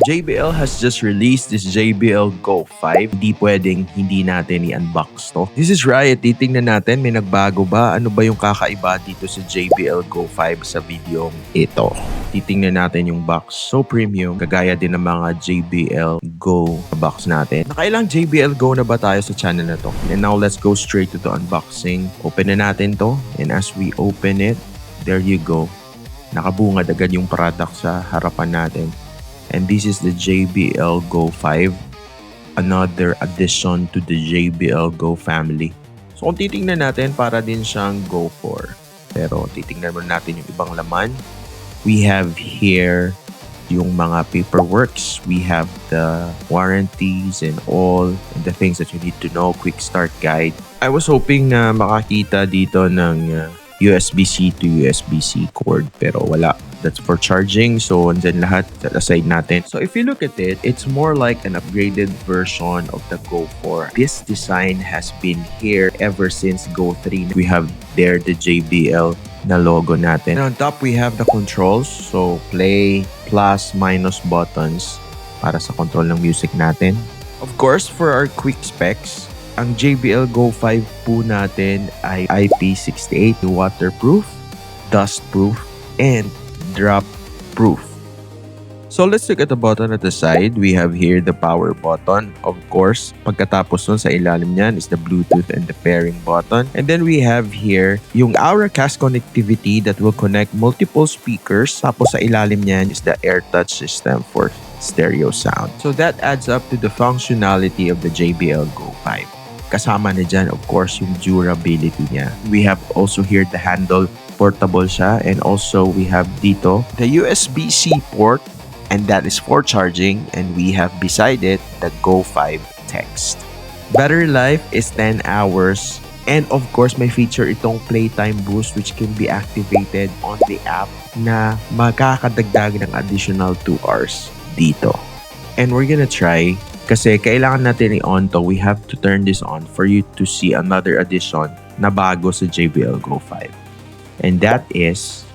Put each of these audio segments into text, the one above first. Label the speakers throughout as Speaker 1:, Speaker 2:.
Speaker 1: JBL has just released this JBL Go 5. Hindi pwedeng hindi natin i-unbox to. This is Riot. Titingnan natin, may nagbago ba? Ano ba yung kakaiba dito sa JBL Go 5 sa video ito? Titingnan natin yung box. So premium, kagaya din ng mga JBL Go box natin. Nakailang JBL Go na ba tayo sa channel na to? And now let's go straight to the unboxing. Open na natin to. And as we open it, there you go. Nakabungad agad yung product sa harapan natin. And this is the JBL Go 5, another addition to the JBL Go family. So kung titingnan natin, para din siyang Go 4. Pero titingnan muna natin yung ibang laman. We have here yung mga paperworks. We have the warranties and all, and the things that you need to know. Quick start guide. I was hoping na makakita dito ng USB-C to USB-C cord, pero wala. That's for charging. So, andyan lahat sa aside natin. So, if you look at it, it's more like an upgraded version of the Go 4. This design has been here ever since Go 3. We have there the JBL na logo natin. And on top, we have the controls. So, play, plus, minus buttons para sa control ng music natin. Of course, for our quick specs, ang JBL Go 5 po natin ay IP68, waterproof, dustproof, and drop proof. So let's look at the button at the side. We have here the power button. Of course, pagkatapos nun sa ilalim niyan is the Bluetooth and the pairing button. And then we have here yung Auracast connectivity that will connect multiple speakers. Tapos sa ilalim niyan is the AirTouch system for stereo sound. So that adds up to the functionality of the JBL Go 5. Kasama na dyan, of course, yung durability niya. We have also here the handle, portable siya. And also, we have dito the USB-C port, and that is for charging. And we have beside it the Go 5 text. Battery life is 10 hours. And of course, may feature itong playtime boost which can be activated on the app na makakadagdag ng additional 2 hours dito. And we're gonna try. Kasi kailangan natin i-on to. We have to turn this on for you to see another addition na bago sa JBL Go 5. And that is,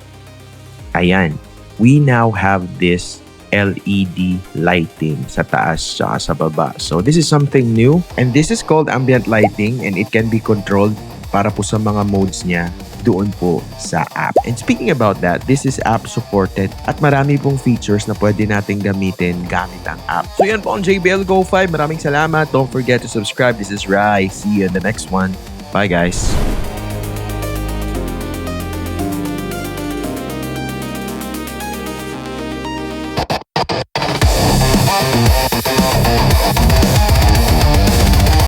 Speaker 1: ayan, we now have this LED lighting sa taas at sa baba. So this is something new. And this is called ambient lighting, and it can be controlled para po sa mga modes niya doon po sa app. And speaking about that, this is app supported at marami pong features na pwede nating gamitin gamit ang app. So yan po ang JBL Go 5. Maraming salamat. Don't forget to subscribe. This is Rye. See you in the next one. Bye guys.